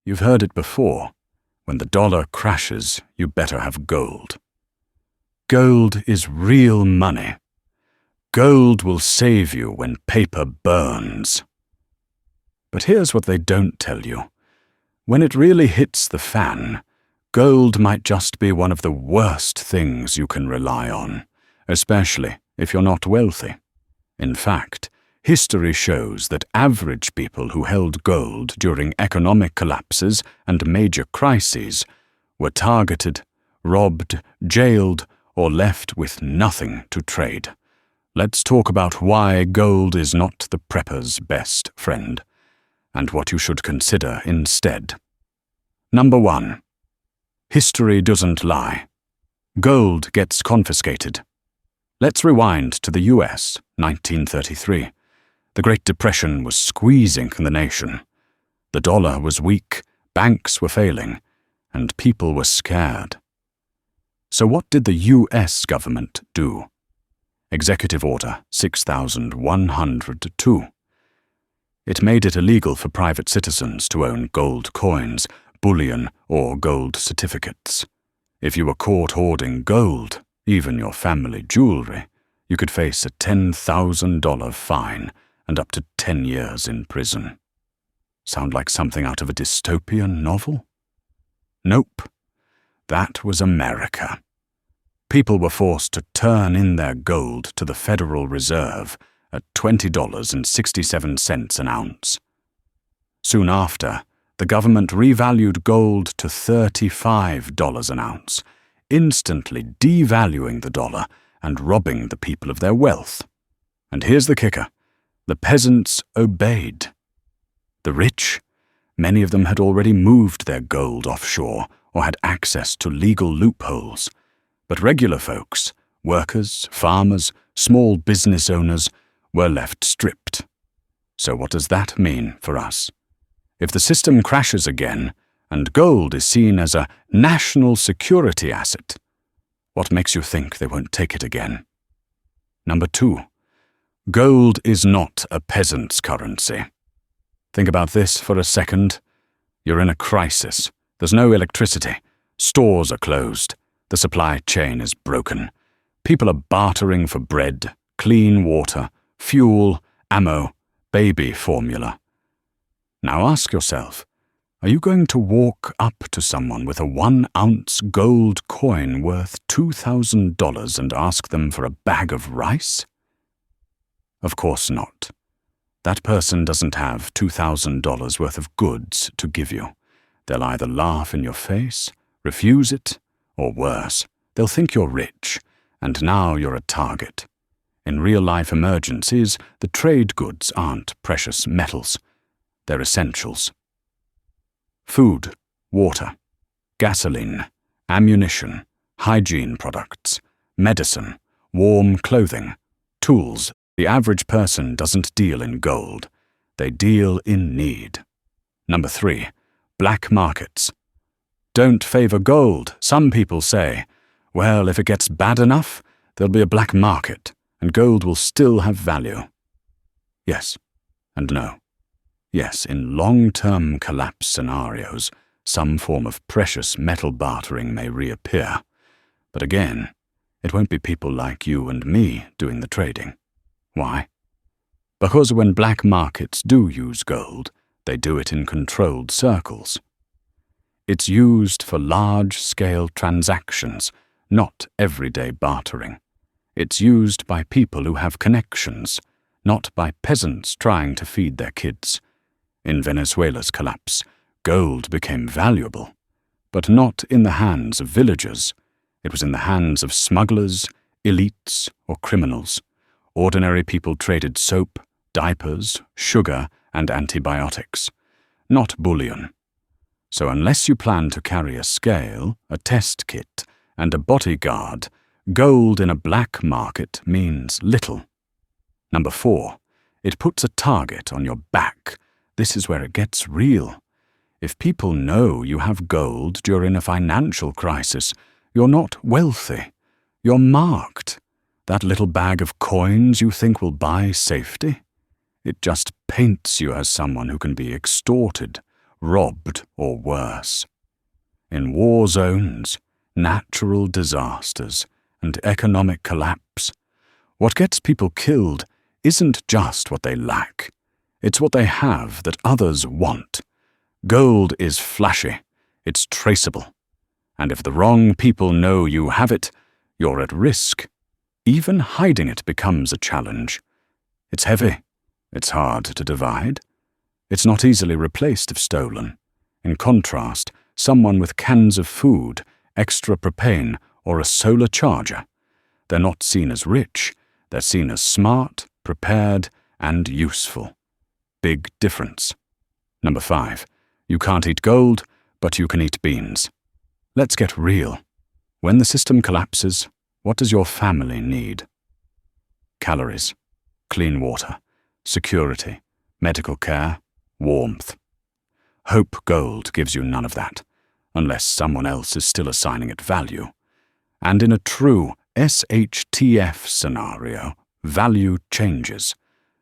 You've heard it before. When the dollar crashes, you better have gold. Gold is real money. Gold will save you when paper burns. But here's what they don't tell you. When it really hits the fan, gold might just be one of the worst things you can rely on, especially if you're not wealthy. In fact, history shows that average people who held gold during economic collapses and major crises were targeted, robbed, jailed, or left with nothing to trade. Let's talk about why gold is not the prepper's best friend, and what you should consider instead. Number 1. History doesn't lie. Gold gets confiscated. Let's rewind to the US, 1933. The Great Depression was squeezing the nation. The dollar was weak, banks were failing, and people were scared. So what did the US government do? Executive Order 6102. It made it illegal for private citizens to own gold coins, bullion, or gold certificates. If you were caught hoarding gold, even your family jewelry, you could face a $10,000 fine and up to 10 years in prison. Sound like something out of a dystopian novel? Nope. That was America. People were forced to turn in their gold to the Federal Reserve at $20.67 an ounce. Soon after, the government revalued gold to $35 an ounce, instantly devaluing the dollar and robbing the people of their wealth. And here's the kicker. The peasants obeyed. The rich, many of them had already moved their gold offshore or had access to legal loopholes. But regular folks, workers, farmers, small business owners, were left stripped. So what does that mean for us? If the system crashes again, and gold is seen as a national security asset, what makes you think they won't take it again? Number 2. Gold is not a peasant's currency. Think about this for a second. You're in a crisis. There's no electricity. Stores are closed. The supply chain is broken. People are bartering for bread, clean water, fuel, ammo, baby formula. Now ask yourself, are you going to walk up to someone with a 1-ounce gold coin worth $2,000 and ask them for a bag of rice? Of course not. That person doesn't have $2,000 worth of goods to give you. They'll either laugh in your face, refuse it, or worse, they'll think you're rich, and now you're a target. In real-life emergencies, the trade goods aren't precious metals. They're essentials. Food, water, gasoline, ammunition, hygiene products, medicine, warm clothing, tools. The average person doesn't deal in gold. They deal in need. Number 3. Black markets. Don't favor gold, some people say. Well, if it gets bad enough, there'll be a black market, and gold will still have value. Yes and no. Yes, in long-term collapse scenarios, some form of precious metal bartering may reappear. But again, it won't be people like you and me doing the trading. Why? Because when black markets do use gold, they do it in controlled circles. It's used for large-scale transactions, not everyday bartering. It's used by people who have connections, not by peasants trying to feed their kids. In Venezuela's collapse, gold became valuable, but not in the hands of villagers. It was in the hands of smugglers, elites, or criminals. Ordinary people traded soap, diapers, sugar, and antibiotics, not bullion. So unless you plan to carry a scale, a test kit, and a bodyguard, gold in a black market means little. Number 4, it puts a target on your back. This is where it gets real. If people know you have gold during a financial crisis, you're not wealthy. You're marked. That little bag of coins you think will buy safety? It just paints you as someone who can be extorted, robbed or worse. In war zones, natural disasters, and economic collapse, what gets people killed isn't just what they lack. It's what they have that others want. Gold is flashy, it's traceable, and if the wrong people know you have it, you're at risk. Even hiding it becomes a challenge. It's heavy, it's hard to divide. It's not easily replaced if stolen. In contrast, someone with cans of food, extra propane, or a solar charger, they're not seen as rich, they're seen as smart, prepared, and useful. Big difference. Number 5. You can't eat gold, but you can eat beans. Let's get real. When the system collapses, what does your family need? Calories, clean water, security, medical care, warmth. Hope gold gives you none of that, unless someone else is still assigning it value. And in a true SHTF scenario, value changes.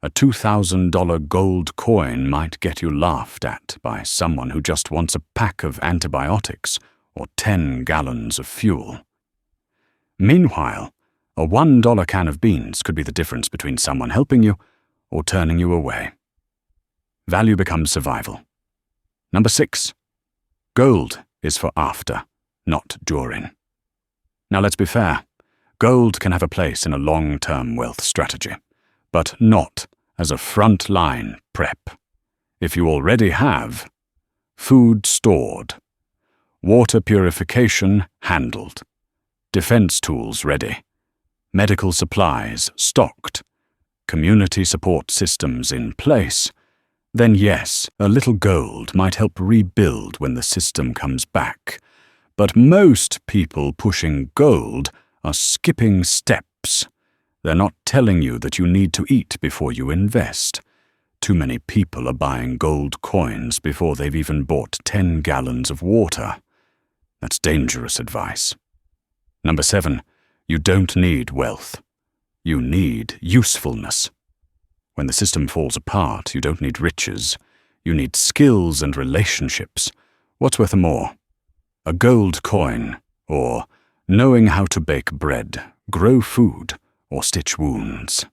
A $2,000 gold coin might get you laughed at by someone who just wants a pack of antibiotics or 10 gallons of fuel. Meanwhile, a $1 can of beans could be the difference between someone helping you or turning you away. Value becomes survival. Number 6. Gold is for after, not during. Now let's be fair. Gold can have a place in a long-term wealth strategy, but not as a front-line prep. If you already have food stored, water purification handled, defense tools ready, medical supplies stocked, community support systems in place, then yes, a little gold might help rebuild when the system comes back. But most people pushing gold are skipping steps. They're not telling you that you need to eat before you invest. Too many people are buying gold coins before they've even bought 10 gallons of water. That's dangerous advice. Number 7, you don't need wealth. You need usefulness. When the system falls apart, you don't need riches. You need skills and relationships. What's worth more? A gold coin, or knowing how to bake bread, grow food, or stitch wounds.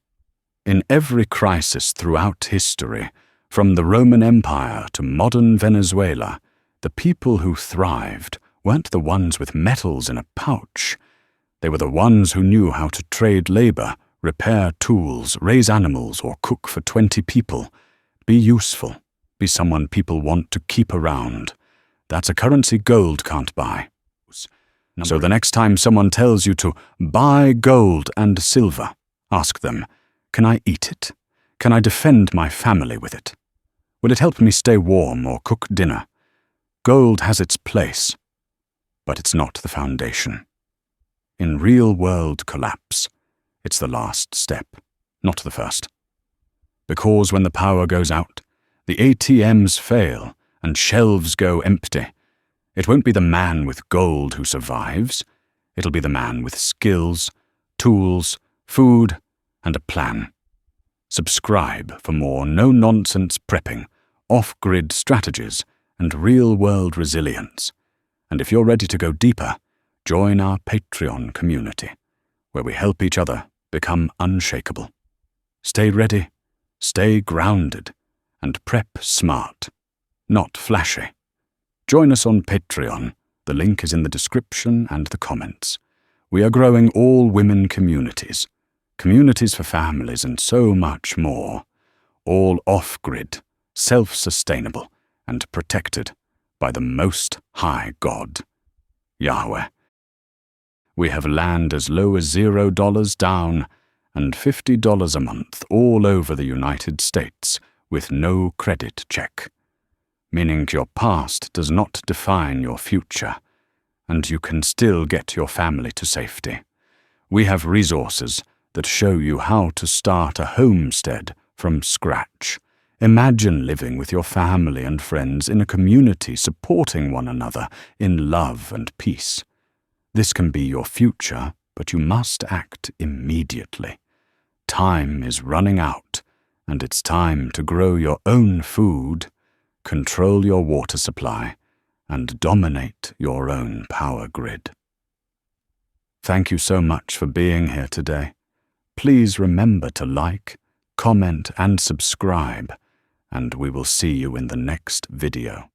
In every crisis throughout history, from the Roman Empire to modern Venezuela, the people who thrived weren't the ones with metals in a pouch. They were the ones who knew how to trade labor, repair tools, raise animals, or cook for 20 people. Be useful. Be someone people want to keep around. That's a currency gold can't buy. So the next time someone tells you to buy gold and silver, ask them, can I eat it? Can I defend my family with it? Will it help me stay warm or cook dinner? Gold has its place, but it's not the foundation. In real-world collapse, it's the last step, not the first. Because when the power goes out, the ATMs fail and shelves go empty, it won't be the man with gold who survives. It'll be the man with skills, tools, food, and a plan. Subscribe for more no-nonsense prepping, off-grid strategies, and real-world resilience. And if you're ready to go deeper, join our Patreon community, where we help each other become unshakable. Stay ready, stay grounded, and prep smart, not flashy. Join us on Patreon. The link is in the description and the comments. We are growing all-women communities, communities for families, and so much more. All off-grid, self-sustainable, and protected by the Most High God, Yahweh. We have land as low as $0 down and $50 a month all over the United States with no credit check, meaning your past does not define your future, and you can still get your family to safety. We have resources that show you how to start a homestead from scratch. Imagine living with your family and friends in a community supporting one another in love and peace. This can be your future, but you must act immediately. Time is running out, and it's time to grow your own food, control your water supply, and dominate your own power grid. Thank you so much for being here today. Please remember to like, comment, and subscribe, and we will see you in the next video.